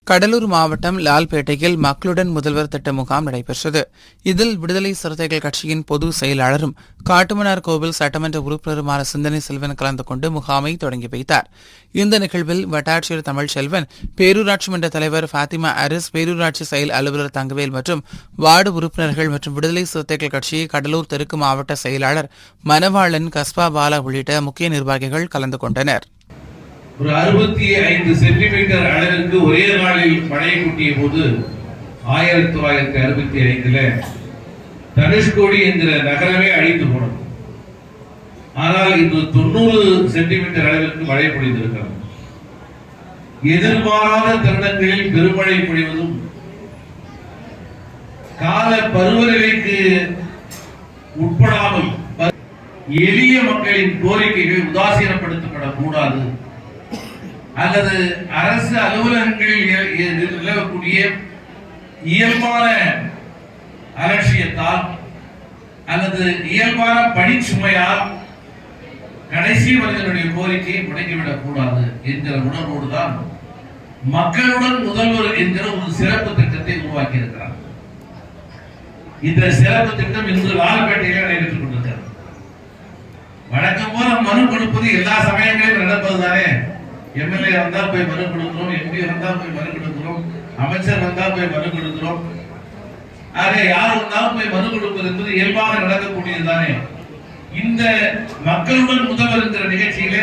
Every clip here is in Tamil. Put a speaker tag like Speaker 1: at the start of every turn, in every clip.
Speaker 1: கடலூர் மாவட்டம் லால்பேட்டையில் மக்களுடன் முதல்வர் திட்ட முகாம் நடைபெற்றது. இதில் விடுதலை சிறுத்தைகள் கட்சியின் பொதுச் செயலாளரும் காட்டுமன்னார் கோவில் சட்டமன்ற உறுப்பினருமான சிந்தனை செல்வன் கலந்து கொண்டு முகாமை தொடங்கி வைத்தார். இந்த நிகழ்வில் வட்டாட்சியர் தமிழ்ச்செல்வன், பேரூராட்சி மன்ற தலைவர் ஃபாத்திமா அரிஸ், பேரூராட்சி செயல் அலுவலர் தங்கவேல் மற்றும் வார்டு உறுப்பினர்கள் மற்றும் விடுதலை சிறுத்தைகள் கட்சி கடலூர் தெற்கு மாவட்ட செயலாளர் மணவாளன், கஸ்பா பாலா உள்ளிட்ட முக்கிய நிர்வாகிகள் கலந்து கொண்டனர்.
Speaker 2: ஒரு 65 சென்டிமீட்டர் அளவிற்கு ஒரே நாளில் மழை கூட்டிய போது 1965 தனுஷ்கோடி என்கிற நகரமே அழிந்து போனது. ஆனால் இன்று 90 சென்டிமீட்டர் அளவிற்கு மழை பொழிந்திருக்கிறது. எதிர்பாராத தருணங்களில் பெருமழை பொழிவதும் கால பருவநிலைக்கு உட்படாமல் எளிய மக்களின் கோரிக்கைகள் உதாசீனப்படுத்தப்படக்கூடாது அல்லது அரசு அலுவலகங்களில் நிலவக்கூடிய இயல்பான அலட்சியத்தால் அல்லது இயல்பான பணிச்சுமையால் கடைசி மனிதனுடைய கோரிக்கையை முடங்கிவிடக் கூடாது என்கிற உணர்வோடு தான் மக்களுடன் முதல்வர் என்கிற ஒரு சிறப்பு திட்டத்தை உருவாக்கி இருக்கிறார். இந்த சிறப்பு திட்டம் இன்று லால்பேட்டையில் நடைபெற்றுக் கொண்டிருக்கிறது. வழக்கம் போல மனு கொடுப்பது எல்லா சமயங்களிலும் நடப்பதுதானே. எம்எல்ஏ வந்தால் போய் மனு கொடுக்கிறோம், எம்பி வந்தால் போய் மனு கொடுக்கிறோம், அமைச்சர் வந்தால் போய் மனு கொடுக்கிறோம். ஆக யார் வந்தாலும் போய் மனு கொடுப்பது என்பது இயல்பாக நடக்கக்கூடியதுதானே. இந்த மக்களுடன் முதல்வர் என்கிற நிகழ்ச்சியில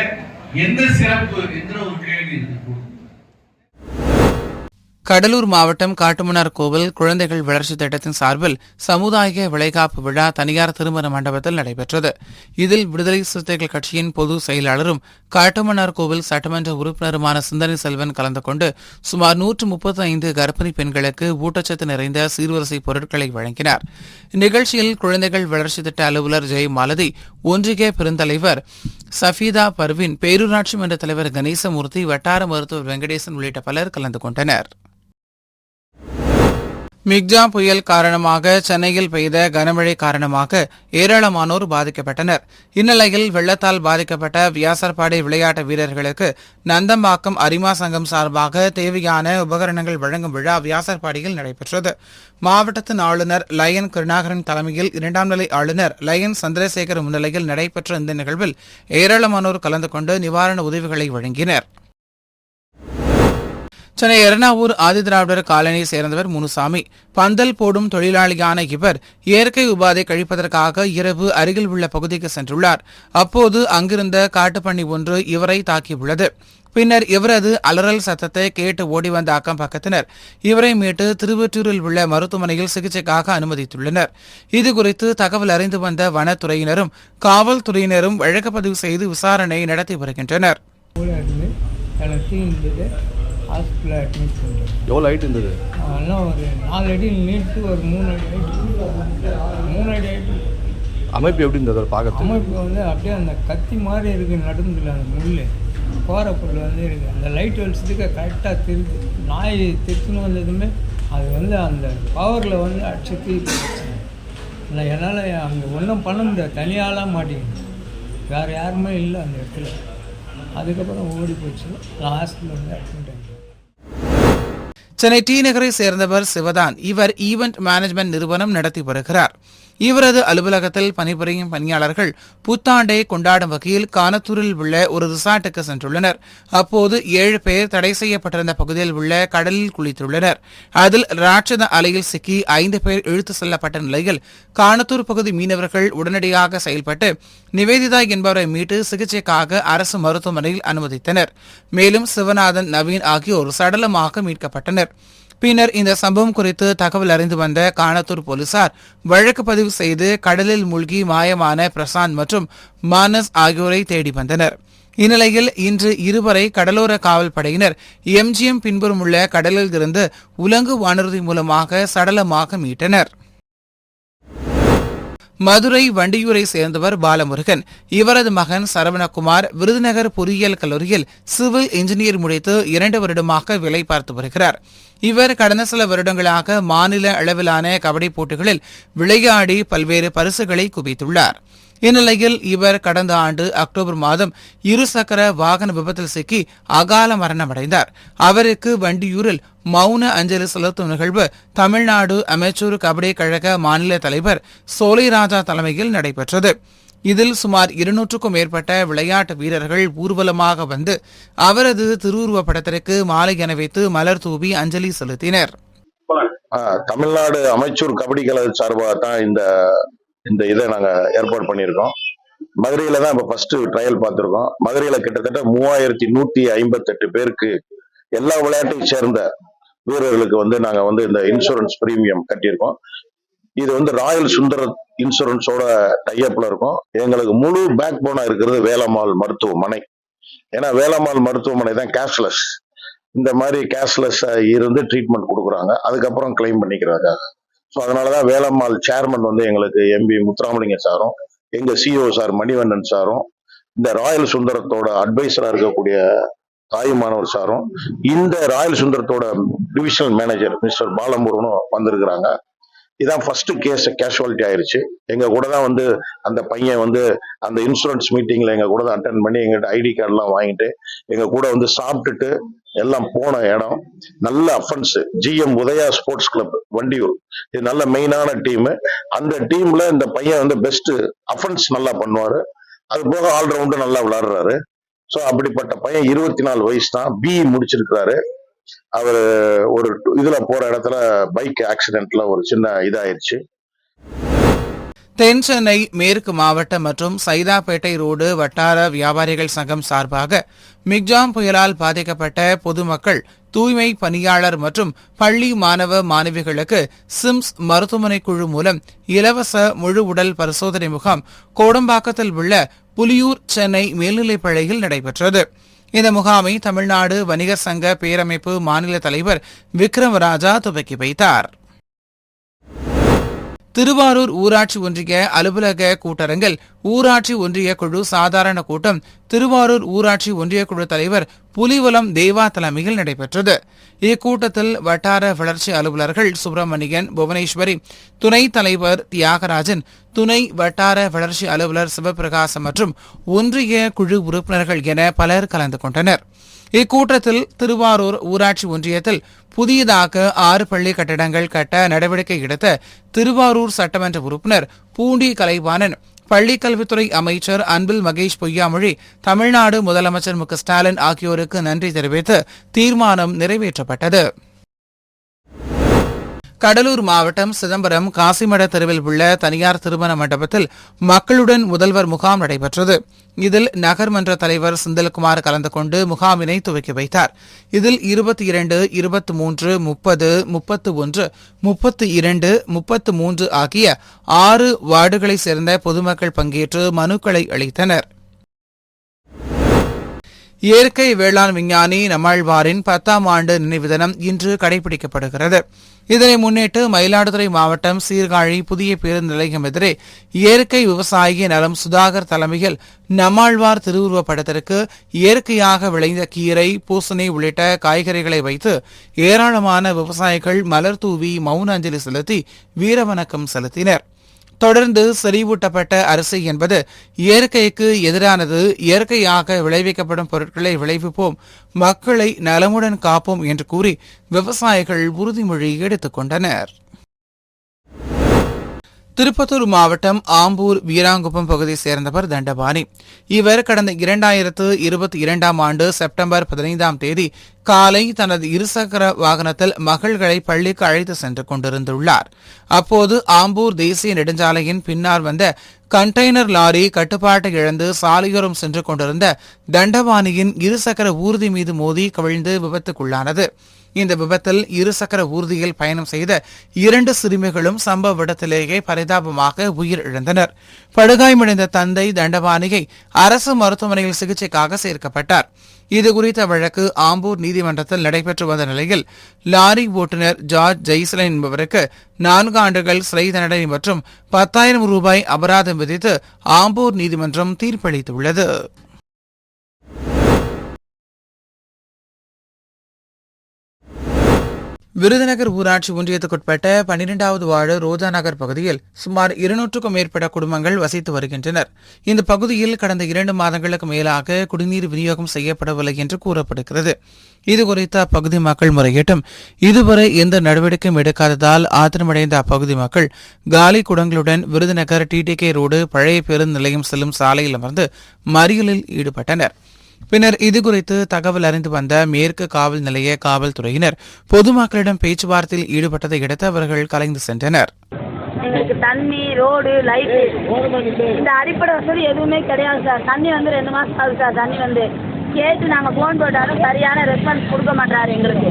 Speaker 2: எந்த சிறப்பு என்ற ஒரு கேள்வி இருக்கு.
Speaker 1: கடலூர் மாவட்டம் காட்டுமன்னார் கோவில் குழந்தைகள் வளர்ச்சி திட்டத்தின் சார்பில் சமுதாய விளைகாப்பு விழா தனியார் திருமண மண்டபத்தில் நடைபெற்றது. இதில் விடுதலை சிறுத்தைகள் கட்சியின் பொதுச் செயலாளரும் காட்டுமன்னார் கோவில் சட்டமன்ற உறுப்பினருமான சிந்தனை செல்வன் கலந்து கொண்டு சுமார் 135 கர்ப்பிணி பெண்களுக்கு ஊட்டச்சத்து நிறைந்த சீர்வரிசை பொருட்களை வழங்கினார். நிகழ்ச்சியில் குழந்தைகள் வளர்ச்சி திட்ட அலுவலர் ஜெய் மாலதி, ஒன்றிய பெருந்தலைவர் சஃபீதா பர்வீன், பேரூராட்சி மன்ற தலைவர் கணேசமூர்த்தி, வட்டார மருத்துவர் வெங்கடேசன் உள்ளிட்ட பலர் கலந்து கொண்டனர். மிக்ஜா புயல் காரணமாக சென்னையில் பெய்த கனமழை காரணமாக ஏராளமானோர் பாதிக்கப்பட்டனர். இந்நிலையில் வெள்ளத்தால் பாதிக்கப்பட்ட வியாசர்பாடி விளையாட்டு வீரர்களுக்கு நந்தம்பாக்கம் அரிமா சங்கம் சார்பாக தேவையான உபகரணங்கள் வழங்கும் விழா வியாசர்பாடியில் நடைபெற்றது. மாவட்டத்தின் ஆளுநர் லயன் கருணாகரன் தலைமையில் 2ஆம் நிலை ஆளுநர் லயன் சந்திரசேகர் முன்னிலையில் நடைபெற்ற இந்த நிகழ்வில் ஏராளமானோர் கலந்து கொண்டு நிவாரண உதவிகளை வழங்கினர். சென்னை எர்ணாவூர் ஆதிதிராவிடர் காலனியை சேர்ந்தவர் முனுசாமி. பந்தல் போடும் தொழிலாளியான இவர் இயற்கை உபாதை கழிப்பதற்காக இரவு அருகில் உள்ள பகுதிக்கு சென்றுள்ளார். அப்போது அங்கிருந்த காட்டுப்பன்னி ஒன்று இவரை தாக்கியுள்ளது. பின்னர் இவரது அலறல் சத்தத்தை கேட்டு ஓடி வந்த அக்கம் பக்கத்தினர் இவரை மீட்டு திருவொற்றியூரில் உள்ள மருத்துவமனையில் சிகிச்சைக்காக அனுமதித்துள்ளனர். இதுகுறித்து தகவல் அறிந்து வந்த வனத்துறையினரும் காவல்துறையினரும் வழக்குப்பதிவு செய்து விசாரணை நடத்தி வருகின்றனர்.
Speaker 3: ஹாஸ்பிட்டலில் அட்மிட் பண்ணுறேன்.
Speaker 4: எவ்வளோ ஹைட் இருந்தது?
Speaker 3: அதெல்லாம் ஒரு 4 அடி நீட்டு, ஒரு 3 அடி ஹைட்டு, 3 அடி ஹைட்டு.
Speaker 4: அமைப்பு எப்படி இருந்தது பார்க்க?
Speaker 3: அமைப்பு வந்து அப்படியே அந்த கத்தி மாதிரி இருக்குது, நடுங்குல அந்த முள் போகிற பொருள் வந்து இருக்குது. அந்த லைட் வெளிச்சத்துக்கு கரெக்டாக திருத்து நாய் திருத்துன்னு வந்ததுமே அது வந்து அந்த பவரில் வந்து அடிச்சு தீர்த்து இல்லை. என்னால் அங்கே ஒன்றும் பண்ண முடியாது, தனியாலாம் மாட்டேங்குது. வேறு யாருமே இல்லை அந்த இடத்துல. அதுக்கப்புறம் ஓடி போச்சு. ஹாஸ்பிட்டல் வந்து அட்மிட் ஆகிடுச்சு.
Speaker 1: சென்னை டி நகரை சேர்ந்தவர் சிவதான். இவர் ஈவென்ட் மேனேஜ்மெண்ட் நிறுவனம் நடத்தி வருகிறார். இவரது அலுவலகத்தில் பணிபுரியும் பணியாளர்கள் புத்தாண்டை கொண்டாடும் வகையில் கானத்தூரில் உள்ள ஒரு ரிசார்ட்டுக்கு சென்றுள்ளனர். அப்போது 7 பேர் தடை செய்யப்பட்டிருந்த பகுதியில் உள்ள கடலில் குளித்துள்ளனர். அதில் ராட்சத அலையில் சிக்கி 5 பேர் இழுத்து செல்லப்பட்ட நிலையில் கானத்தூர் பகுதி மீனவர்கள் உடனடியாக செயல்பட்டு நிவேதிதா என்பவரை மீட்டு சிகிச்சைக்காக அரசு மருத்துவமனையில் அனுமதித்தனர். மேலும் சிவநாதன், நவீன் ஆகியோர் சடலமாக மீட்கப்பட்டனர். பின்னர் இந்த சம்பவம் குறித்து தகவல் அறிந்து வந்த கானத்தூர் போலீசார் வழக்கு பதிவு செய்து கடலில் மூழ்கி மாயமான பிரசாந்த் மற்றும் மானஸ் ஆகியோரை தேடி வந்தனர். இந்நிலையில் இன்று இருவரை கடலோர காவல் படையினர் எம்ஜிஎம் பின்புறம் உள்ள கடலில் இருந்து உலங்கு வானூர்தி மூலமாக சடலமாக மீட்டனர். மதுரை வண்டியூரை சேர்ந்தவர் பாலமுருகன். இவரது மகன் சரவணகுமார் விருதுநகர் பொறியியல் கல்லூரியில் சிவில் இன்ஜினியர் முடித்து 2 வருடமாக வேலை பார்த்து வருகிறார். இவர் கடந்த சில வருடங்களாக மாநில அளவிலான கபடி போட்டிகளில் விளையாடி பல்வேறு பரிசுகளை குவித்துள்ளார். இந்நிலையில் இவர் கடந்த ஆண்டு அக்டோபர் மாதம் இருசக்கர வாகன விபத்தில் சிக்கி அகால மரணமடைந்தார். அவருக்கு வண்டியூரில் மௌன அஞ்சலி செலுத்தும் நிகழ்வு தமிழ்நாடு அமெச்சூர் கபடி கழக மாநில தலைவர் சோலைராஜா தலைமையில் நடைபெற்றது. இதில் சுமார் 200க்கும் மேற்பட்ட விளையாட்டு வீரர்கள் ஊர்வலமாக வந்து அவரது திருவுருவப் படத்திற்கு மாலை அணிவித்து மலர் தூவி அஞ்சலி செலுத்தினர்.
Speaker 5: தமிழ்நாடு அமைச்சூர் கபடி கழக சார்பாக தான் இந்த இதை நாங்க ஏற்பாடு பண்ணியிருக்கோம். மதுரையில தான் இப்ப ஃபர்ஸ்ட் ட்ரையல் பார்த்திருக்கோம். மதுரையில கிட்டத்தட்ட 3158 பேருக்கு எல்லா விளையாட்டை சேர்ந்த வீரர்களுக்கு வந்து நாங்க வந்து இந்த இன்சூரன்ஸ் பிரீமியம் கட்டியிருக்கோம். இது வந்து ராயல் சுந்தர இன்சூரன்ஸோட டைப்ல இருக்கும். எங்களுக்கு முழு பேக் போனா இருக்கிறது வேலம்மாள் மருத்துவமனை. ஏன்னா வேலம்மாள் மருத்துவமனை தான் கேஷ்லெஸ். இந்த மாதிரி கேஷ்லெஸ் இருந்து ட்ரீட்மெண்ட் கொடுக்குறாங்க, அதுக்கப்புறம் கிளைம் பண்ணிக்கிறாங்க. ஸோ அதனாலதான் வேலம்மாள் சேர்மன் வந்து எங்களுக்கு எம்பி முத்துராமலிங்க சாரும், எங்க சிஓ சார் மணிவண்ணன் சாரும், இந்த ராயல் சுந்தரத்தோட அட்வைசரா இருக்கக்கூடிய தாயுமானவர் சாரும், இந்த ராயல் சுந்தரத்தோட டிவிஷனல் மேனேஜர் மிஸ்டர் பாலமுருகனும் வந்திருக்கிறாங்க. இதான் ஃபர்ஸ்ட் கேஷுவாலிட்டி ஆயிருச்சு. எங்க கூட தான் வந்து அந்த பையன் வந்து அந்த இன்சூரன்ஸ் மீட்டிங்ல எங்க கூட தான் அட்டென்ட் பண்ணி எங்கிட்ட ஐடி கார்டு எல்லாம் வாங்கிட்டு எங்க கூட வந்து சாப்பிட்டுட்டு எல்லாம் போன இடம். நல்ல offence GM Udaya sports club Vandiyur, இது நல்ல மெயினான டீம். அந்த டீம்ல இந்த பையன் வந்து பெஸ்ட் அஃபென்ஸ் நல்லா பண்ணுவாரு, அது போக ஆல்ரவுண்டர் நல்லா விளையாடுறாரு. ஸோ அப்படிப்பட்ட பையன் 24 வயசு தான், BE முடிச்சிருக்கிறாரு. அவர் ஒரு இதுல போற இடத்துல பைக் ஆக்சிடென்ட்ல ஒரு சின்ன இதாயிருச்சு.
Speaker 1: தென் சென்னை மேற்கு மாவட்டம் மற்றும் சைதாப்பேட்டை ரோடு வட்டார வியாபாரிகள் சங்கம் சார்பாக மிக்ஜாம் புயலால் பாதிக்கப்பட்ட பொதுமக்கள், தூய்மை பணியாளர் மற்றும் பள்ளி மாணவ மாணவிகளுக்கு சிம்ஸ் மருத்துவமனை குழு மூலம் இலவச முழு உடல் பரிசோதனை முகாம் கோடம்பாக்கத்தில் உள்ள புலியூர் சென்னை மேல்நிலைப்பள்ளியில் நடைபெற்றது. இந்த முகாமை தமிழ்நாடு வணிகர் சங்க பேரமைப்பு மாநில தலைவர் விக்ரமராஜா துவக்கி வைத்தார். திருவாரூர் ஊராட்சி ஒன்றிய அலுவலக கூட்டரங்கில் ஊராட்சி ஒன்றிய குழு சாதாரண கூட்டம் திருவாரூர் ஊராட்சி ஒன்றிய குழு தலைவர் புலிவலம் தேவா தலைமையில் நடைபெற்றது. இக்கூட்டத்தில் வட்டார வளர்ச்சி அலுவலர்கள் சுப்பிரமணியன், புவனேஸ்வரி, துணைத் தலைவர் தியாகராஜன், துணை வட்டார வளர்ச்சி அலுவலர் சிவபிரகாசம் மற்றும் ஒன்றிய குழு உறுப்பினர்கள் என பலர் கலந்து கொண்டனர். இக்கூட்டத்தில் திருவாரூர் ஊராட்சி ஒன்றியத்தில் புதியதாக 6 பள்ளி கட்டிடங்கள் கட்ட நடவடிக்கை எடுத்த திருவாரூர் சட்டமன்ற உறுப்பினர் பூண்டி கலைவாணன், பள்ளிக்கல்வித்துறை அமைச்சர் அன்பில் மகேஷ் பொய்யாமொழி, தமிழ்நாடு முதலமைச்சர் மு.க. ஸ்டாலின் ஆகியோருக்கு நன்றி தெரிவித்து தீர்மானம் நிறைவேற்றப்பட்டது. கடலூர் மாவட்டம் சிதம்பரம் காசிமட தெருவில் உள்ள தனியார் திருமண மண்டபத்தில் மக்களுடன் முதல்வர் முகாம் நடைபெற்றது. இதில் நகர்மன்ற தலைவர் செந்தில்குமார் கலந்து கொண்டு முகாமினை துவக்கி வைத்தார். இதில் 22, 23, 30, 31, 32, 33 ஆகிய 6 வார்டுகளைச் சேர்ந்த பொதுமக்கள் பங்கேற்று மனுக்களை அளித்தனர். இயற்கை வேளாண் விஞ்ஞானி நம்மாழ்வாரின் 10ஆம் ஆண்டு நினைவு தினம் இன்று கடைபிடிக்கப்படுகிறது. இதனை முன்னிட்டு மயிலாடுதுறை மாவட்டம் சீர்காழி புதிய பேருந்து நிலையம் எதிரே இயற்கை விவசாயி நலம் சுதாகர் தலைமையில் நம்மாழ்வார் திருவுருவப் படத்திற்கு இயற்கையாக விளைந்த கீரை, பூசணி உள்ளிட்ட காய்கறிகளை வைத்து ஏராளமான விவசாயிகள் மலர் தூவி மௌன அஞ்சலி செலுத்தி வீரவணக்கம் செலுத்தினர். தொடர்ந்து செறிவூட்டப்பட்ட அரிசி என்பது இயற்கைக்கு எதிரானது, இயற்கையாக விளைவிக்கப்படும் பொருட்களை விளைவிப்போம், மக்களை நலமுடன் காப்போம் என்று கூறி விவசாயிகள் உறுதிமொழி எடுத்துக் கொண்டனர். திருப்பத்தூர் மாவட்டம் ஆம்பூர் வீராங்குப்பம் பகுதியை சேர்ந்தவர் தண்டபாணி. இவர் கடந்த 2022ஆம் ஆண்டு செப்டம்பர் 15ஆம் தேதி காலை தனது இருசக்கர வாகனத்தில் மகள்களை பள்ளிக்கு அழைத்து சென்று கொண்டிருந்துள்ளார். அப்போது ஆம்பூர் தேசிய நெடுஞ்சாலையின் பின்னால் வந்த கண்டெய்னர் லாரி கட்டுப்பாட்டை இழந்து சாலையோரம் சென்று கொண்டிருந்த தண்டபாணியின் இருசக்கர ஊர்தி மீது மோதி கவிழ்ந்து விபத்துக்குள்ளானது. இந்த விபத்தில் இருசக்கர ஊர்தியில் பயணம் செய்த 2 சிறுமிகளும் சம்பவ இடத்திலேயே பரிதாபமாக உயிரிழந்தனர். படுகாயமடைந்த தந்தை தண்டபாணியை அரசு மருத்துவமனையில் சிகிச்சைக்காக சேர்க்கப்பட்டார். இதுகுறித்த வழக்கு ஆம்பூர் நீதிமன்றத்தில் நடைபெற்று வந்த நிலையில் லாரி ஓட்டுநர் ஜார்ஜ் ஜெய்சலன் என்பவருக்கு 4 ஆண்டுகள் சிறை தண்டனை மற்றும் 10,000 ரூபாய் அபராதம் விதித்து ஆம்பூர் நீதிமன்றம் தீர்ப்பளித்துள்ளது. விருதுநகர் ஊராட்சி ஒன்றியத்துக்குட்பட்ட 12வது வார்டு ரோஜா நகர் பகுதியில் சுமார் 200க்கும் மேற்பட்ட குடும்பங்கள் வசித்து வருகின்றனர். இந்த பகுதியில் கடந்த 2 மாதங்களுக்கு மேலாக குடிநீர் விநியோகம் செய்யப்படவில்லை என்று கூறப்படுகிறது. இதுகுறித்து அப்பகுதி மக்கள் முறையிட்டும் இதுவரை எந்த நடவடிக்கையும் எடுக்காததால் ஆத்திரமடைந்த அப்பகுதி மக்கள் காலி குடங்களுடன் விருதுநகர் டிடிகே ரோடு பழைய பேருந்து நிலையம் செல்லும் சாலையில் அமர்ந்து மறியலில் ஈடுபட்டனர். பின்னர் இதுகுறித்து தகவல் அறிந்து வந்த மேற்கு காவல் நிலைய காவல்துறையினர் பொதுமக்களிடம் பேச்சுவார்த்தையில் ஈடுபட்டதை அடுத்து அவர்கள் கலைந்து சென்றனர்.
Speaker 6: எங்களுக்கு தண்ணி, ரோடு, லைட்டு இந்த அடிப்படை வசதி எதுவுமே கிடையாது சார். தண்ணி 2 மாசம் ஆகுது சார். தண்ணி கேட்டு நாங்கள் ஃபோன் போட்டாலும் சரியான ரெஸ்பான்ஸ் கொடுக்க மாட்டாரு. எங்களுக்கு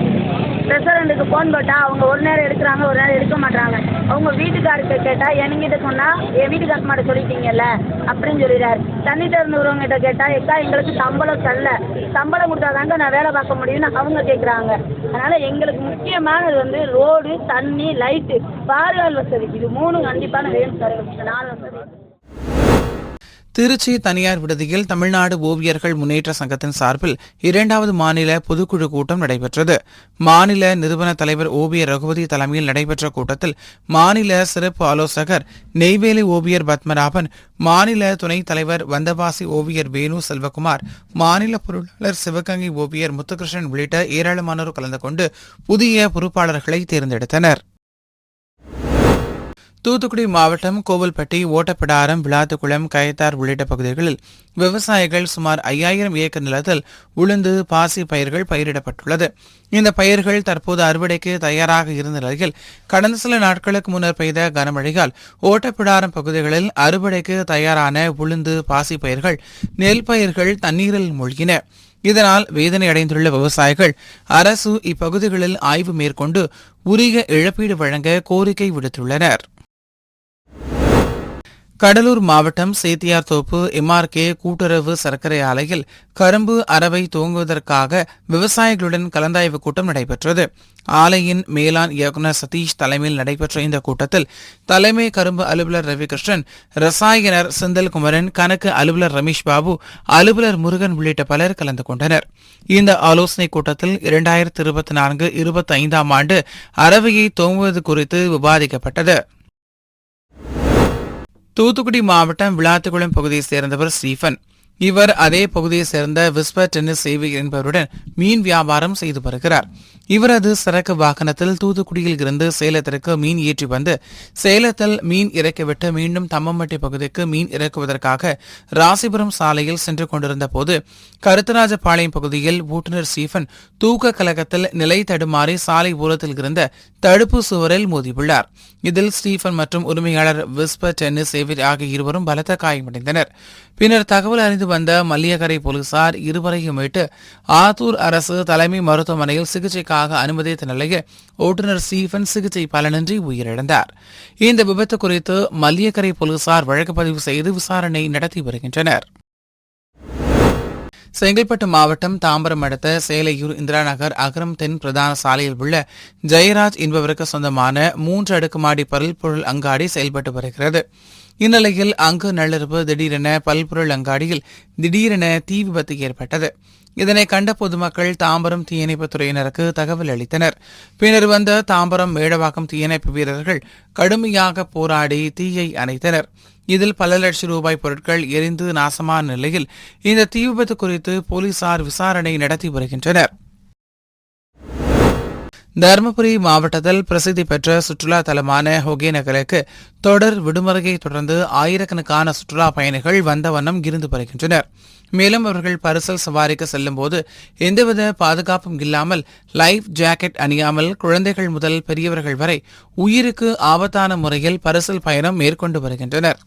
Speaker 6: ரெஸ்டாரண்ட்டுக்கு ஃபோன் போட்டால் அவங்க ஒரு நேரம் எடுக்கிறாங்க, ஒரு நேரம் எடுக்க மாட்டாங்க. அவங்க வீட்டுக்காரர்கிட்ட கேட்டால் என்கிட்ட சொன்னால் என் வீட்டுக்காரர் மாட்ட சொல்லிட்டீங்கல்ல அப்படின்னு சொல்லிடுறாரு. தண்ணி திறந்துறவங்ககிட்ட கேட்டால் எக்கா எங்களுக்கு சம்பளம் தரல, சம்பளம் கொடுத்தாதாங்க நான் வேலை பார்க்க முடியும்னு அவங்க கேட்குறாங்க. அதனால் எங்களுக்கு முக்கியமானது ரோடு, தண்ணி, லைட்டு, பாதுகாவல் வசதி இது 3 கண்டிப்பான வேணும் சார். 4 வசதி.
Speaker 1: திருச்சி தனியார் விடுதியில் தமிழ்நாடு ஓவியர்கள் முன்னேற்ற சங்கத்தின் சார்பில் 2வது மாநில பொதுக்குழு கூட்டம் நடைபெற்றது. மாநில நிறுவன தலைவர் ஓவியர் ரகுபதி தலைமையில் நடைபெற்ற கூட்டத்தில் மாநில சிறப்பு ஆலோசகர் நெய்வேலி ஓவியர் பத்மநாபன், மாநில துணைத் தலைவர் வந்தவாசி ஓவியர் வேணு செல்வகுமார், மாநில பொருளாளர் சிவகங்கை ஓவியர் முத்துகிருஷ்ணன் உள்ளிட்ட ஏராளமானோர் கலந்து கொண்டு புதிய பொறுப்பாளர்களை தேர்ந்தெடுத்தனர். தூத்துக்குடி மாவட்டம் கோவில்பட்டி, ஓட்டப்பிடாரம், விளாத்துக்குளம், கயத்தார் உள்ளிட்ட பகுதிகளில் விவசாயிகள் சுமார் 5000 ஏக்கர் நிலத்தில் உளுந்து, பாசி பயிர்கள் பயிரிடப்பட்டுள்ளது. இந்த பயிர்கள் தற்போது அறுவடைக்கு தயாராக இருந்த நிலையில் கடந்த சில நாட்களுக்கு முன்னர் பெய்த கனமழையால் ஓட்டப்பிடாரம் பகுதிகளில் அறுவடைக்கு தயாரான உளுந்து, பாசி பயிர்கள், நெல் பயிர்கள் தண்ணீரில் மூழ்கின. இதனால் வேதனை அடைந்துள்ள விவசாயிகள் அரசு இப்பகுதிகளில் ஆய்வு மேற்கொண்டு உரிய இழப்பீடு வழங்க கோரிக்கை விடுத்துள்ளனர். கடலூர் மாவட்டம் சேத்தியார்தோப்பு MRK கூட்டுறவு சர்க்கரை ஆலையில் கரும்பு அரவை துவங்குவதற்காக விவசாயிகளுடன் கலந்தாய்வு கூட்டம் நடைபெற்றது. ஆலையின் மேலாண் இயக்குநர் சதீஷ் தலைமையில் நடைபெற்ற இந்த கூட்டத்தில் தலைமை கரும்பு அலுவலர் ரவிகிருஷ்ணன், ரசாயனர் செந்தில்குமரன், கணக்கு அலுவலர் ரமேஷ் பாபு, அலுவலர் முருகன் உள்ளிட்ட பலர் கலந்து கொண்டனர். இந்த ஆலோசனைக் கூட்டத்தில் 2024-25 ஆண்டு அரவையை துவங்குவது குறித்து விவாதிக்கப்பட்டது. தூத்துக்குடி மாவட்டம் விளாத்துக்குளம் பகுதியைச் சேர்ந்தவர் ஸ்டீபன். இவர் அதே பகுதியைச் சேர்ந்த விஸ்பர் டென்னிஸ் சேவை என்பவருடன் மீன் வியாபாரம் செய்து வருகிறார். இவரது சரக்கு வாகனத்தில் தூத்துக்குடியில் இருந்து சேலத்திற்கு மீன் ஏற்றி வந்து சேலத்தில் மீன் இறக்கிவிட்டு மீண்டும் தம்மம்பட்டி பகுதிக்கு மீன் இறக்குவதற்காக ராசிபுரம் சாலையில் சென்று கொண்டிருந்த போது கருத்தராஜபாளையம் பகுதியில் ஓட்டுநர் ஸ்டீபன் தூக்க கலக்கத்தில் நிலை தடுமாறி சாலை ஓரத்தில் இருந்த தடுப்பு சுவரில் மோதியுள்ளார். இதில் ஸ்டீபன் மற்றும் உரிமையாளர் விஸ்பர் டென்னிஸ் சேவை ஆகிய இருவரும் பலத்த காயமடைந்தனர். பின்னர் தகவல் அறிந்து வந்த மல்லியக்கரை போலீசார் இருவரையும் மீட்டு ஆத்தூர் அரசு தலைமை மருத்துவமனையில் சிகிச்சைக்காக அனுமதித்த நிலையில் ஓட்டுநர் ஸ்டீபன் சிகிச்சை பலனின்றி உயிரிழந்தார். இந்த விபத்து குறித்து மல்லியக்கரை போலீசார் வழக்கு பதிவு செய்து விசாரணை நடத்தி வருகின்றனர். செங்கல்பட்டு மாவட்டம் தாம்பரம் அடுத்த சேலையூர் இந்திரா நகர் அகரம் தென் பிரதான சாலையில் உள்ள ஜெயராஜ் என்பவருக்கு சொந்தமான 3 அடுக்குமாடி பல்பொருள் அங்காடி செயல்பட்டு வருகிறது. இந்நிலையில் அங்கு நள்ளிரவு திடீரென பல்பொருள் அங்காடியில் திடீரென தீ விபத்து ஏற்பட்டது. இதனை கண்ட பொதுமக்கள் தாம்பரம் தீயணைப்புத் துறையினருக்கு தகவல் அளித்தனர். பின்னர் வந்த தாம்பரம் மேடவாக்கம் தீயணைப்பு வீரர்கள் கடுமையாக போராடி தீயை அணைத்தனர். இதில் பல லட்சம் ரூபாய் பொருட்கள் எரிந்து நாசமான நிலையில் இந்த தீ விபத்து குறித்து போலீசார் விசாரணை நடத்தி வருகின்றனர். தருமபுரி மாவட்டத்தில் பிரசித்தி பெற்ற சுற்றுலா தலமான ஒகேனக்கலுக்கு தொடர் விடுமுறையை தொடர்ந்து ஆயிரக்கணக்கான சுற்றுலா பயணிகள் வந்த வண்ணம் இருந்து வருகின்றனர். மேலும் அவர்கள் பரிசல் சவாரிக்கு செல்லும் போது எந்தவித பாதுகாப்பும் இல்லாமல் லைஃப் ஜாக்கெட் அணியாமல் குழந்தைகள் முதல் பெரியவர்கள் வரை உயிருக்கு ஆபத்தான முறையில் பரிசல் பயணம் மேற்கொண்டு வருகின்றனர்.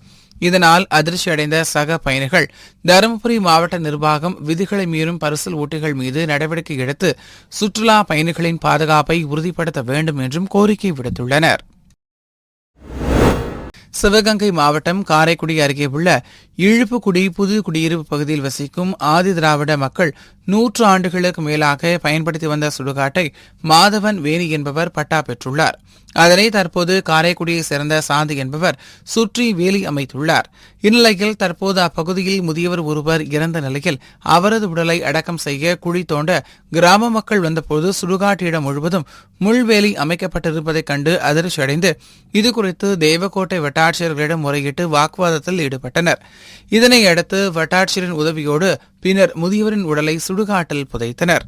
Speaker 1: இதனால் அதிர்ச்சியடைந்த சக பயணிகள் தருமபுரி மாவட்ட நிர்வாகம் விதிகளை மீறும் பரிசல் ஓட்டிகள் மீது நடவடிக்கை எடுத்து சுற்றுலா பயணிகளின் பாதுகாப்பை உறுதிப்படுத்த வேண்டும் என்றும் கோரிக்கை விடுத்துள்ளனர். சிவகங்கை மாவட்டம் காரைக்குடி அருகே உள்ள இழுப்புக்குடி புது குடியிருப்பு பகுதியில் வசிக்கும் ஆதி திராவிட மக்கள் 100 ஆண்டுகளுக்கு மேலாக பயன்படுத்தி வந்த சுடுகாட்டை மாதவன் வேணி என்பவர் பட்டா பெற்றுள்ளார். அதனை தற்போது காரைக்குடியை சேர்ந்த சாந்தி என்பவர் சுற்றி வேலி அமைத்துள்ளார். இந்நிலையில் தற்போது அப்பகுதியில் முதியவர் ஒருவர் இறந்த நிலையில் அவரது உடலை அடக்கம் செய்ய குழி தோண்ட கிராம மக்கள் வந்தபோது சுடுகாட்டு இடம் முழுவதும் முள்வேலி அமைக்கப்பட்டிருப்பதைக் கண்டு அதிர்ச்சியடைந்து இதுகுறித்து தேவக்கோட்டை வட்டாட்சியர்களிடம் முறையிட்டு வாக்குவாதத்தில் ஈடுபட்டனர். இதனையடுத்து வட்டாட்சியரின் உதவியோடு பின்னர் முதியவரின் உடலை சுடுகாட்டில் புதைத்தனர்.